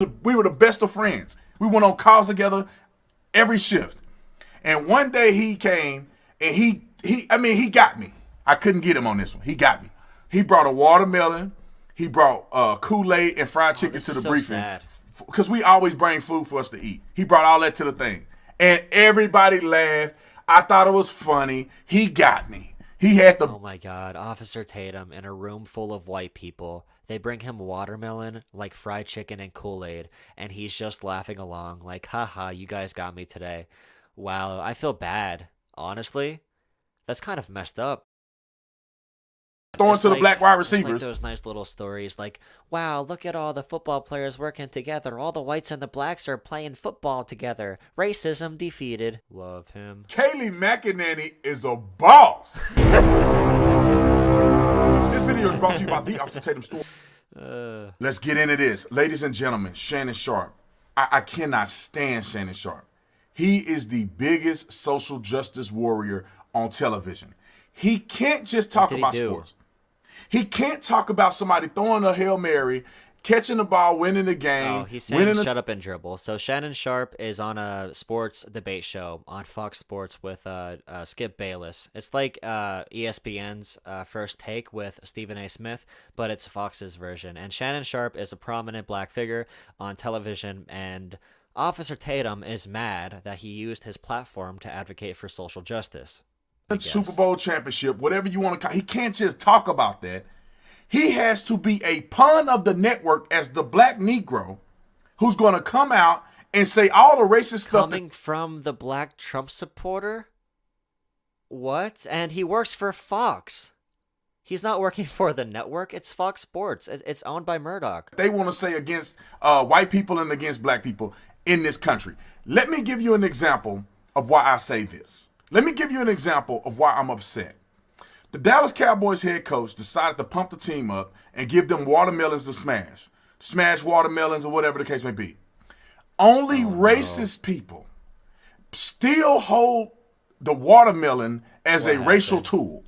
We were the best of friends. We went on calls together every shift. And one day he came and he got me. I couldn't get him on this one. He got me. He brought a watermelon. He brought Kool-Aid and fried chicken to the briefing. Because we always bring food for us to eat. He brought all that to the thing. And everybody laughed. I thought it was funny. He got me. He had the... Oh my God, Officer Tatum in a room full of white people. They bring him watermelon, like fried chicken and Kool-Aid, and he's just laughing along like, haha, you guys got me today. Wow, I feel bad. Honestly, that's kind of messed up. throwing It's to the like black wide it's like receivers. those nice little stories like, wow, look at all the football players working together. All the whites and the blacks are playing football together. Racism defeated. Love him. Kaylee McEnany is a boss. This video is brought to you by the Officer Tatum Store. Let's get into this. Ladies and gentlemen, Shannon Sharpe. I cannot stand Shannon Sharpe. He is the biggest social justice warrior on television. He can't just talk about sports. He can't talk about somebody throwing a Hail Mary, catching the ball, winning the game. Oh, he's saying shut up and dribble. So Shannon Sharpe is on a sports debate show on Fox Sports with Skip Bayless. It's like ESPN's First Take with Stephen A. Smith, but it's Fox's version. And Shannon Sharpe is a prominent black figure on television, and Officer Tatum is mad that he used his platform to advocate for social justice. Super Bowl championship, whatever you want to call it. He can't just talk about that. He has to be a pawn of the network as the black Negro who's going to come out and say all the racist stuff. Coming from the black Trump supporter? What? And he works for Fox. He's not working for the network. It's Fox Sports. It's owned by Murdoch. They want to say against white people and against black people in this country. Let me give you an example of why I say this. Let me give you an example of why I'm upset. The Dallas Cowboys head coach decided to pump the team up and give them watermelons to smash. Smash watermelons or whatever the case may be. Only racist people still hold the watermelon as a racial tool.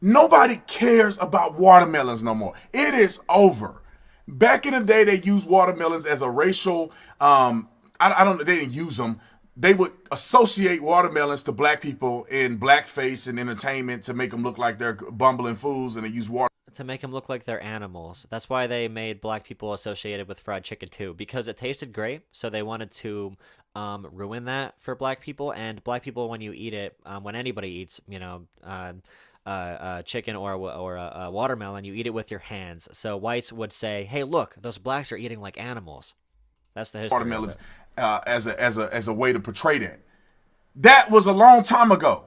Nobody cares about watermelons no more. It is over. Back in the day, they used watermelons as a racial, they didn't use them. They would associate watermelons to black people in blackface and entertainment to make them look like they're bumbling fools, and they use water. To make them look like they're animals. That's why they made black people associated with fried chicken too, because it tasted great, so they wanted to ruin that for black people. And black people, when you eat it, when anybody eats, chicken or a watermelon, you eat it with your hands. So whites would say, hey, look, those blacks are eating like animals. That's the history. Watermelons as a way to portray that. That was a long time ago.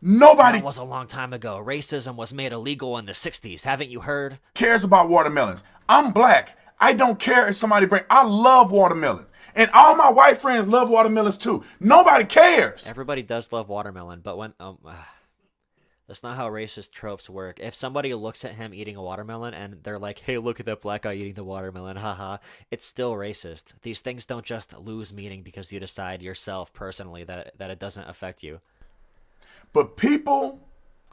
Nobody That was a long time ago. Racism was made illegal in the 60s. Haven't you heard? Cares about watermelons. I'm black. I don't care if somebody I love watermelons. And all my white friends love watermelons too. Nobody cares. Everybody does love watermelon, but when that's not how racist tropes work. If somebody looks at him eating a watermelon and they're like, hey, look at that black guy eating the watermelon, haha, it's still racist. These things don't just lose meaning because you decide yourself personally that it doesn't affect you. But people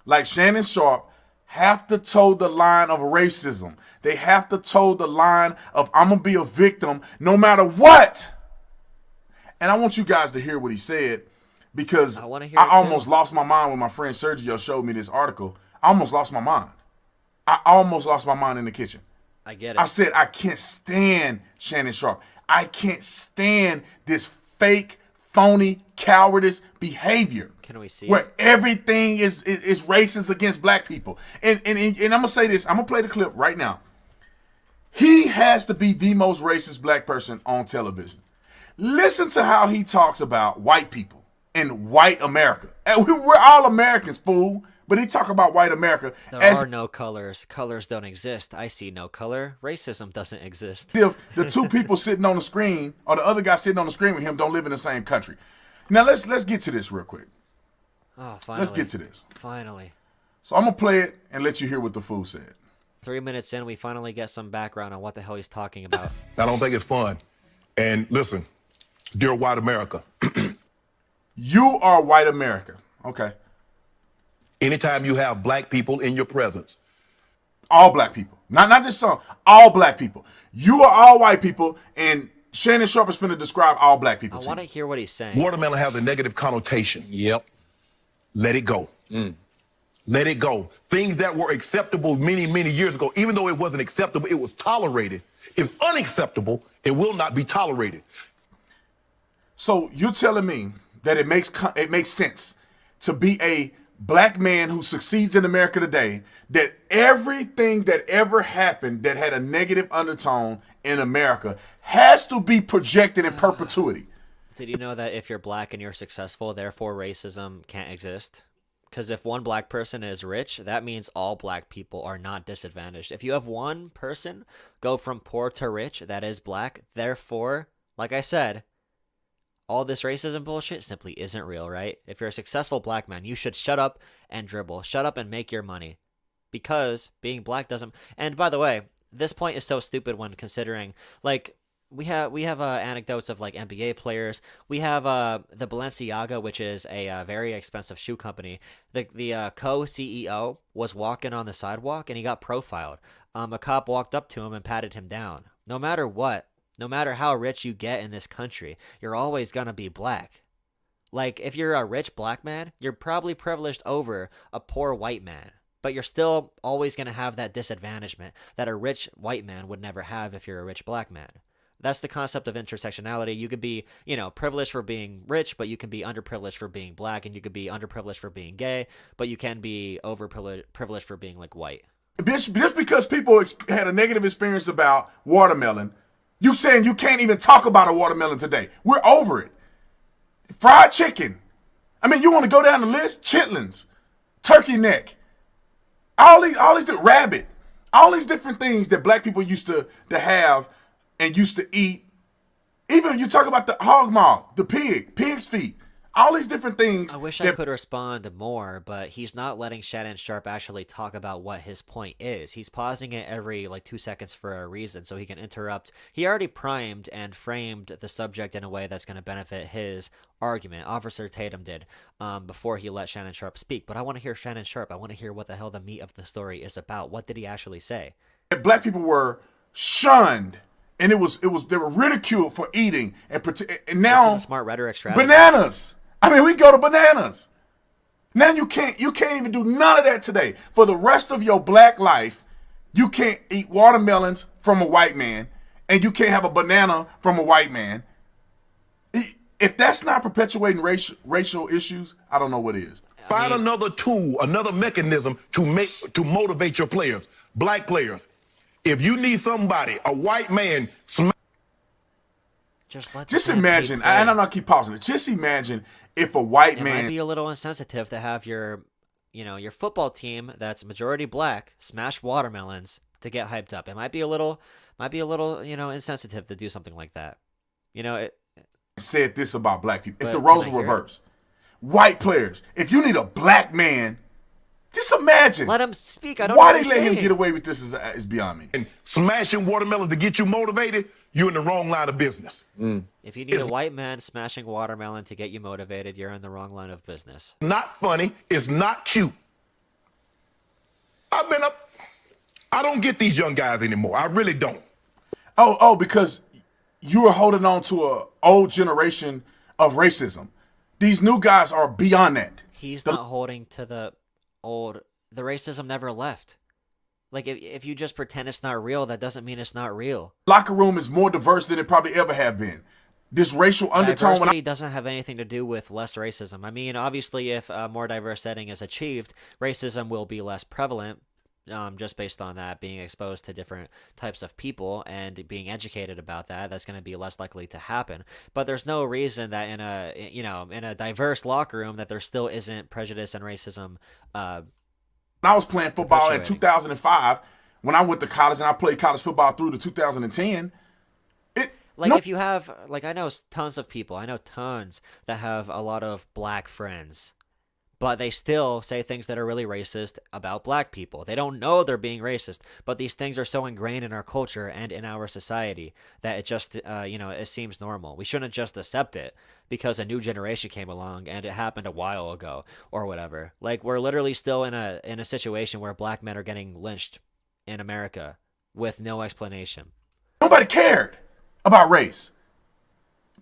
like Shannon Sharpe have to toe the line of racism. They have to toe the line of I'm going to be a victim no matter what. And I want you guys to hear what he said, because I almost lost my mind when my friend Sergio showed me this article. I almost lost my mind. I almost lost my mind in the kitchen. I get it. I said, I can't stand Shannon Sharpe. I can't stand this fake, phony, cowardice behavior. Can we see where it? Everything is racist against black people. And I'm going to say this. I'm going to play the clip right now. He has to be the most racist black person on television. Listen to how he talks about white people and white America. And we're all Americans, fool. But he talk about white America. There are no colors. Colors don't exist. I see no color. Racism doesn't exist. If the two people sitting on the screen or the other guy sitting on the screen with him don't live in the same country. Now let's get to this real quick. Oh, finally. Let's get to this. Finally. So I'm going to play it and let you hear what the fool said. 3 minutes in, we finally get some background on what the hell he's talking about. I don't think it's fun. And listen, dear white America. You are white America. Okay. Anytime you have black people in your presence. All black people. Not just some. All black people. You are all white people, and Shannon Sharpe is finna describe all black people. I want to hear what he's saying. Watermelon has a negative connotation. Yep. Let it go. Let it go. Things that were acceptable many, many years ago, even though it wasn't acceptable, it was tolerated, is unacceptable. It will not be tolerated. So you're telling me that it makes sense to be a black man who succeeds in America today, that everything that ever happened that had a negative undertone in America has to be projected in perpetuity. Did you know that if you're black and you're successful, therefore racism can't exist? Because if one black person is rich, that means all black people are not disadvantaged. If you have one person go from poor to rich that is black, therefore, like I said, all this racism bullshit simply isn't real, right? If you're a successful black man, you should shut up and dribble. Shut up and make your money. Because being black doesn't... And by the way, this point is so stupid when considering, like, we have anecdotes of, like, NBA players. We have the Balenciaga, which is a very expensive shoe company. The co-CEO was walking on the sidewalk, and he got profiled. A cop walked up to him and patted him down. No matter what, no matter how rich you get in this country, you're always going to be black. Like, if you're a rich black man, you're probably privileged over a poor white man. But you're still always going to have that disadvantagement that a rich white man would never have if you're a rich black man. That's the concept of intersectionality. You could be, privileged for being rich, but you can be underprivileged for being black, and you could be underprivileged for being gay, but you can be overprivileged for being, like, white. Just because people had a negative experience about watermelon, you saying you can't even talk about a watermelon today. We're over it. Fried chicken. I mean, you want to go down the list? Chitlins, turkey neck, all these rabbit, all these different things that black people used to have and used to eat. Even you talk about the hog maw, the pig's feet, all these different things. I wish I could respond more, but he's not letting Shannon Sharpe actually talk about what his point is. He's pausing it every 2 seconds for a reason so he can interrupt. He already primed and framed the subject in a way that's going to benefit his argument. Officer Tatum did before he let Shannon Sharpe speak. But I want to hear Shannon Sharpe. I want to hear what the hell the meat of the story is about. What did he actually say? Black people were shunned. And they were ridiculed for eating, and now this is a smart rhetoric strategy. Bananas. I mean, we go to bananas. Now you can't even do none of that today. For the rest of your black life, you can't eat watermelons from a white man, and you can't have a banana from a white man. If that's not perpetuating racial issues, I don't know what is. Find another tool, another mechanism to motivate your players, black players. If you need somebody, a white man, just imagine, and I'm not keep pausing it. Just imagine if a white man might be a little insensitive to have your football team that's majority black smash watermelons to get hyped up. It might be a little, insensitive to do something like that. Said this about black people. If the roles were reversed, white players, if you need a black man. Just imagine. Let him speak. I don't Why know they let him get away with this is beyond me. And smashing watermelons to get you motivated, you're in the wrong line of business. If you need a white man smashing watermelon to get you motivated, you're in the wrong line of business. Not funny. It's not cute. I don't get these young guys anymore. I really don't. Oh, because you are holding on to an old generation of racism. These new guys are beyond that. He's not holding to the racism never left. Like, if you just pretend it's not real, that doesn't mean it's not real. Locker room is more diverse than it probably ever have been. This racial undertone... Diversity doesn't have anything to do with less racism. I mean, obviously, if a more diverse setting is achieved, racism will be less prevalent, just based on that, being exposed to different types of people and being educated about that. That's going to be less likely to happen. But there's no reason that in a diverse locker room that there still isn't prejudice and racism. I was playing football in 2005 when I went to college, and I played college football through to 2010. If you have, I know tons of people. I know tons that have a lot of black friends. But they still say things that are really racist about black people. They don't know they're being racist, but these things are so ingrained in our culture and in our society that it just, it seems normal. We shouldn't just accept it because a new generation came along and it happened a while ago or whatever. We're literally still in a situation where black men are getting lynched in America with no explanation. Nobody cared about race.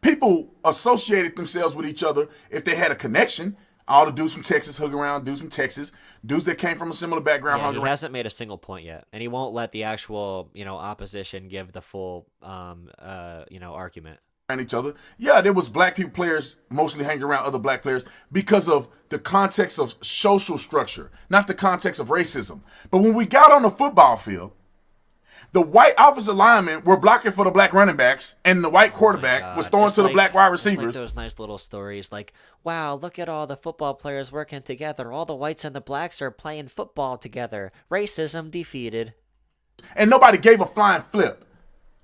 People associated themselves with each other if they had a connection. All the dudes from Texas hung around, dudes from Texas, dudes that came from a similar background hung He around. hasn't made a single point yet, and he won't let the actual, opposition give the full, argument. Around each other. Yeah, there was black people players mostly hanging around other black players because of the context of social structure, not the context of racism. But when we got on the football field, the white offensive linemen were blocking for the black running backs, and the white quarterback was throwing to the black wide receivers. Like those nice little stories like, wow, look at all the football players working together. All the whites and the blacks are playing football together. Racism defeated. And nobody gave a flying flip.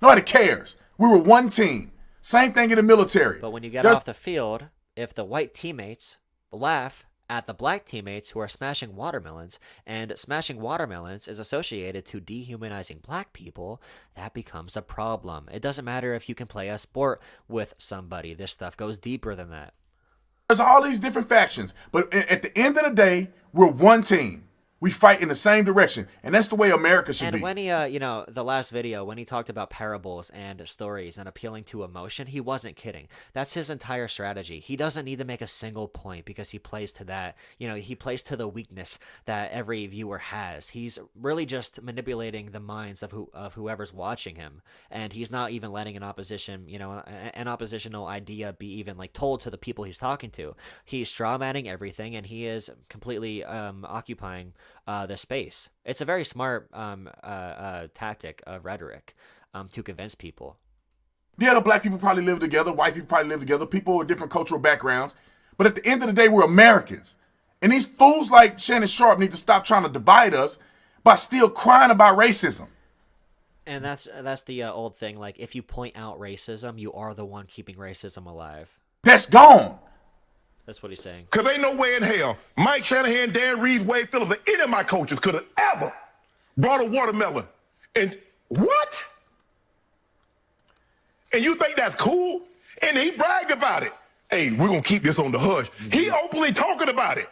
Nobody cares. We were one team. Same thing in the military. But when you get off the field, if the white teammates laugh at the black teammates who are smashing watermelons, and smashing watermelons is associated to dehumanizing black people, that becomes a problem. It doesn't matter if you can play a sport with somebody. This stuff goes deeper than that. There's all these different factions, but at the end of the day, we're one team. We fight in the same direction, and that's the way America should be. And when he, the last video, when he talked about parables and stories and appealing to emotion, he wasn't kidding. That's his entire strategy. He doesn't need to make a single point because he plays to that. He plays to the weakness that every viewer has. He's really just manipulating the minds of whoever's watching him, and he's not even letting an oppositional idea be even like told to the people he's talking to. He's strawmanning everything, and he is completely occupying the space. It's a very smart tactic of rhetoric to convince people. Yeah, the black people probably live together, white people probably live together, people with different cultural backgrounds. But at the end of the day, we're Americans. And these fools like Shannon Sharpe need to stop trying to divide us by still crying about racism. And that's the old thing, like, if you point out racism, you are the one keeping racism alive. That's gone. That's what he's saying. Because ain't no way in hell Mike Shanahan, Dan Reeves, Wade Phillips, or any of my coaches could have ever brought a watermelon. And what? And you think that's cool? And he bragged about it. Hey, we're going to keep this on the hush. He openly talking about it.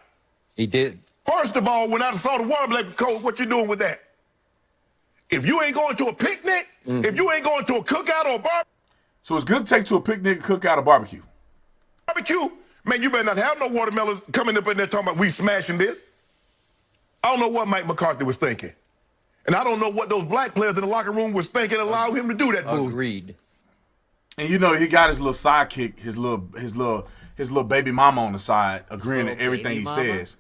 He did. First of all, when I saw the watermelon, coach, what you doing with that? If you ain't going to a picnic, if you ain't going to a cookout or a barbecue. So it's good to take to a picnic, cookout, or barbecue. Man, you better not have no watermelons coming up in there talking about we smashing this. I don't know what Mike McCarthy was thinking. And I don't know what those black players in the locker room was thinking allow him to do that move. Agreed. And he got his little sidekick, his little baby mama on the side, agreeing to everything he says.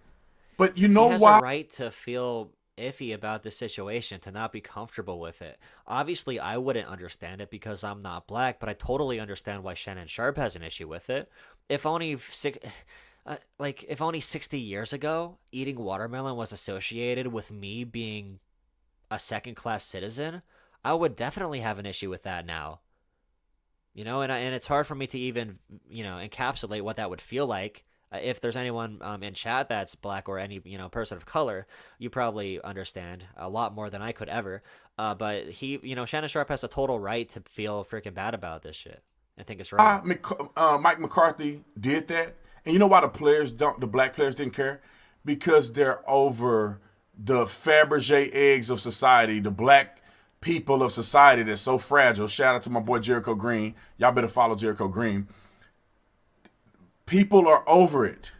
But you know why? He has a right to feel iffy about the situation, to not be comfortable with it. Obviously, I wouldn't understand it because I'm not black, but I totally understand why Shannon Sharpe has an issue with it. If only 60 years ago, eating watermelon was associated with me being a second-class citizen, I would definitely have an issue with that now. And it's hard for me to even, encapsulate what that would feel like. If there's anyone in chat that's black or any, person of color, you probably understand a lot more than I could ever. But Shannon Sharpe has a total right to feel freaking bad about this shit. I think it's right. Mike McCarthy did that. And you know why the black players didn't care? Because they're over the Fabergé eggs of society, the black people of society that's so fragile. Shout out to my boy Jericho Green. Y'all better follow Jericho Green. People are over it.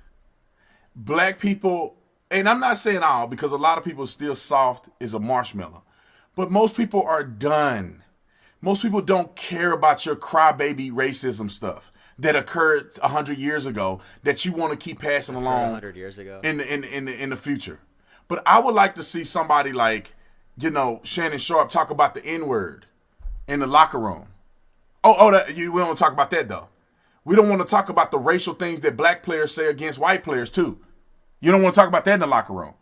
Black people, and I'm not saying all, because a lot of people still soft as a marshmallow, but most people are done. Most people don't care about your crybaby racism stuff that occurred 100 years ago that you want to keep passing along 100 years ago in the future. But I would like to see somebody like, Shannon Sharpe talk about the N-word in the locker room. We don't want to talk about that though. We don't want to talk about the racial things that black players say against white players too. You don't want to talk about that in the locker room.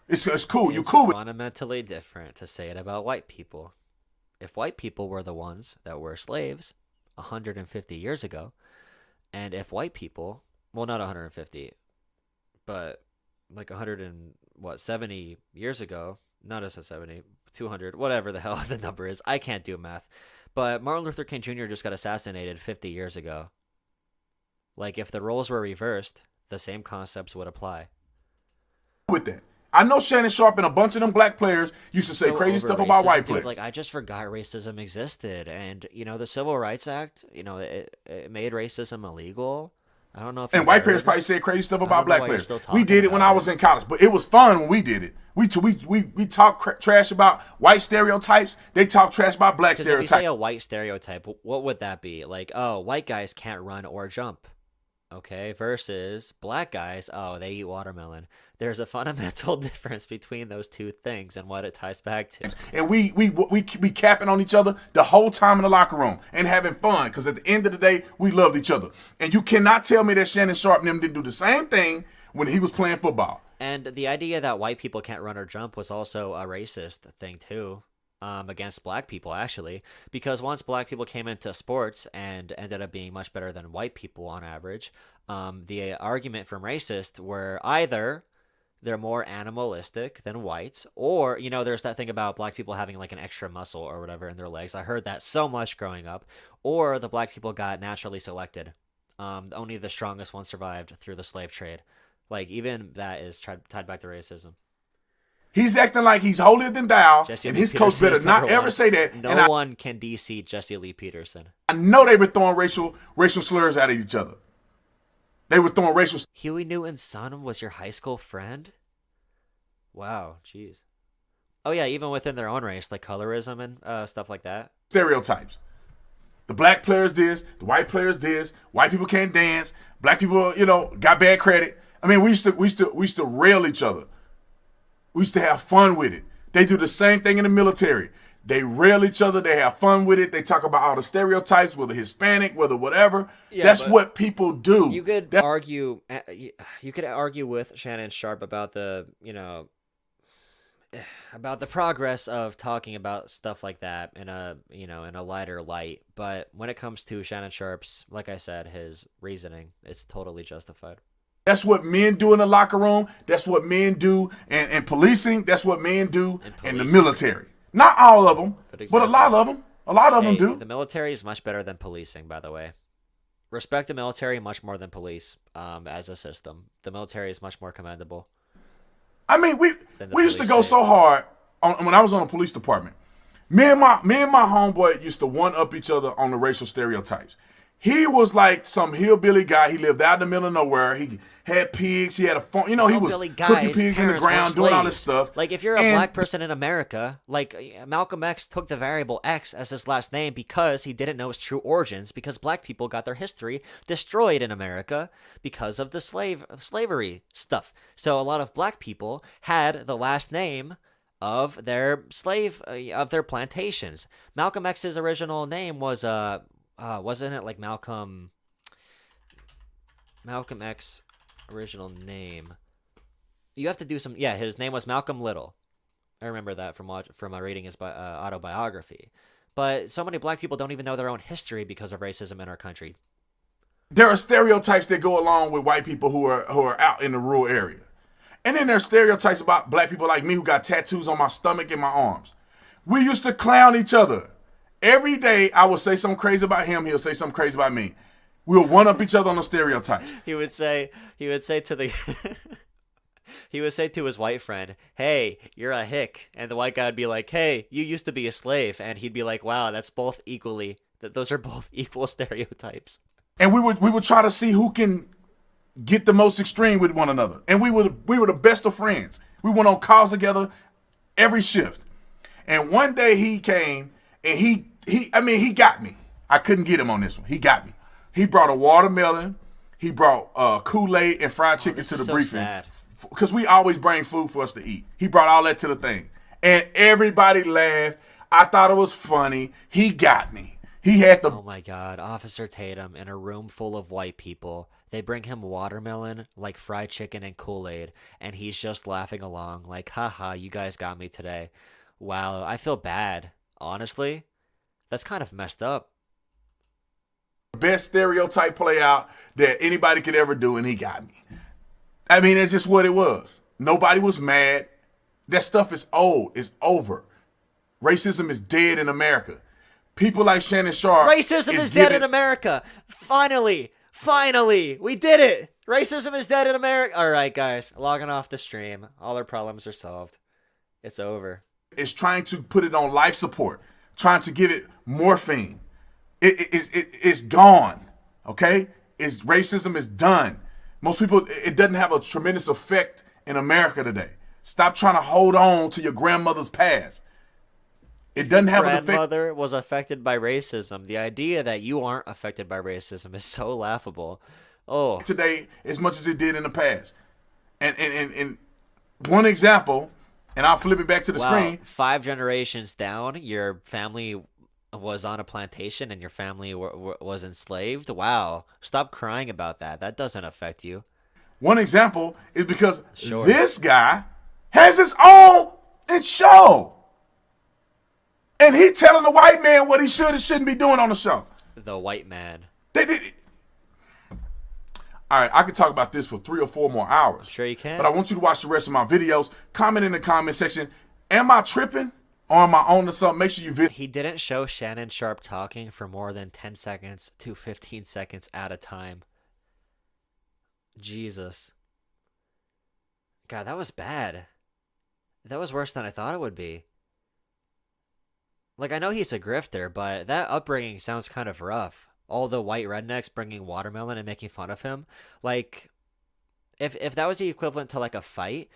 It's cool. You cool with it. Fundamentally different to say it about white people. If white people were the ones that were slaves 150 years ago, and if white people, well, not 150, but like 70 years ago, not as a 70, 200, whatever the hell the number is. I can't do math. But Martin Luther King Jr. just got assassinated 50 years ago. Like, if the roles were reversed, the same concepts would apply. With that. I know Shannon Sharp and a bunch of them black players used to say So crazy over stuff about racism, white dude. players. Like, I just forgot racism existed, and the Civil Rights Act, it made racism illegal. I don't know if And you white players heard. probably said crazy stuff I about don't know black why you're players. still We talking did it when about I was in college, but it was fun when we did it. We talk trash about white stereotypes. They talk trash about black Because if you stereotypes. say a white stereotype, what would that be? Like, oh, white guys can't run or jump. Okay, versus black guys, oh, they eat watermelon. There's a fundamental difference between those two things and what it ties back to. And we capping on each other the whole time in the locker room and having fun because at the end of the day, we loved each other. And you cannot tell me that Shannon Sharp and them didn't do the same thing when he was playing football. And the idea that white people can't run or jump was also a racist thing too, against black people actually, because once black people came into sports and ended up being much better than white people on average, the argument from racists were either they're more animalistic than whites, or there's that thing about black people having like an extra muscle or whatever in their legs. I heard that so much growing up. Or the black people got naturally selected. Only the strongest ones survived through the slave trade. Like, even that is tied back to racism. He's acting like he's holier than thou, Jesse and Lee his coach Peterson better is not number ever one. say that. No And one can DC Jesse Lee Peterson. I know they were throwing racial slurs at each other. They were throwing racial Huey Newton's son was your high school friend? Wow, jeez. Oh yeah, even within their own race, like colorism and stuff like that. stereotypes. The black players this, the white players this. White people can't dance. Black people, got bad credit. I mean, we used to rail each other. We used to have fun with it. They do the same thing in the military. They rail each other. They have fun with it. They talk about all the stereotypes, whether Hispanic, whether whatever. Yeah, That's but what people do. You could argue. You could argue with Shannon Sharp about about the progress of talking about stuff like that in a lighter light. But when it comes to Shannon Sharp's, like I said, his reasoning, it's totally justified. That's what men do in the locker room. That's what men do in policing. That's what men do in the military. Not all of them, but a lot of them. A lot of them do. The military is much better than policing, by the way. Respect the military much more than police as a system. The military is much more commendable. I mean, we used to go state. so hard when I was on the police department. Me and my homeboy used to one up each other on the racial stereotypes. He was like some hillbilly guy. He lived out in the middle of nowhere. He had pigs. He had a farm. He was Hillbilly cooking guys' pigs in the parents were ground, doing all this slaves. stuff. Like, if you're a And black person in America, like Malcolm X took the variable X as his last name because he didn't know his true origins, because black people got their history destroyed in America because of the slavery stuff. So a lot of black people had the last name of their of their plantations. Malcolm X's original name was wasn't it like Malcolm X original name? You have to do some. Yeah, his name was Malcolm Little. I remember that from reading his autobiography. But so many black people don't even know their own history because of racism in our country. there are stereotypes that go along with white people who are out in the rural area. And then there's stereotypes about black people like me who got tattoos on my stomach and my arms. We used to clown each other. Every day I would say something crazy about him, he'll say something crazy about me. We'll one-up each other on the stereotypes. He would say to the he would say to his white friend, "Hey, you're a hick," and the white guy would be like, "Hey, you used to be a slave," and he'd be like, "Wow, those are both equal stereotypes." And we would try to see who can get the most extreme with one another. And we were the best of friends. We went on calls together every shift. And one day he came and he got me. I couldn't get him on this one. He got me. He brought a watermelon. He brought Kool-Aid and fried chicken to the briefing. Because we always bring food for us to eat. He brought all that to the thing. And everybody laughed. I thought it was funny. He got me. He had the... Oh my God, Officer Tatum in a room full of white people. They bring him watermelon, like fried chicken and Kool-Aid, and he's just laughing along like, haha, you guys got me today. Wow, I feel bad. Honestly, that's kind of messed up. Best stereotype play out that anybody could ever do, and he got me. I mean, that's just what it was. Nobody was mad. That stuff is old. It's over. Racism is dead in America. People like Shannon Sharp. Racism is dead in America. Finally, Finally, we did it. Racism is dead in America. All right, guys, logging off the stream. All our problems are solved. It's over. Is trying to put it on life support, trying to give it morphine. It's gone. Okay? Racism is done. Most people, it doesn't have a tremendous effect in America today. Stop trying to hold on to your grandmother's past. It doesn't have an effect. Grandmother was affected by racism. The idea that you aren't affected by racism is so laughable. Oh, Today as much as it did in the past. And one example, and I'll flip it back to the wow. screen. 5 generations down, your family was on a plantation and your family was enslaved. Wow. Stop crying about that. That doesn't affect you. One example is because Sure. this guy has his own show. And he telling the white man what he should and shouldn't be doing on the show. The white man. They did. All right, I could talk about this for 3 or 4 more hours. Sure you can. But I want you to watch the rest of my videos. Comment in the comment section. Am I tripping or am I on to something? Make sure you visit. He didn't show Shannon Sharp talking for more than 10 seconds to 15 seconds at a time. Jesus. God, that was bad. That was worse than I thought it would be. Like, I know he's a grifter, but that upbringing sounds kind of rough. All the white rednecks bringing watermelon and making fun of him. Like, if that was the equivalent to, like, a fight,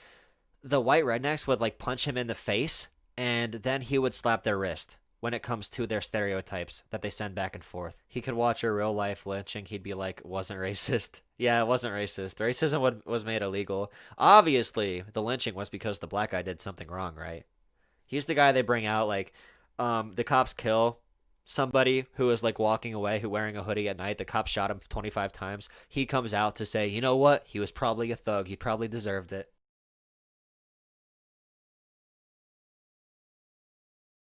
the white rednecks would, like, punch him in the face, and then he would slap their wrist when it comes to their stereotypes that they send back and forth. He could watch a real-life lynching. He'd be like, wasn't racist. Yeah, it wasn't racist. Racism was made illegal. Obviously, the lynching was because the black guy did something wrong, right? He's the guy they bring out, like, the cops kill somebody who is like walking away, who wearing a hoodie at night. The cops shot him 25 times. He comes out to say, you know what? He was probably a thug. He probably deserved it.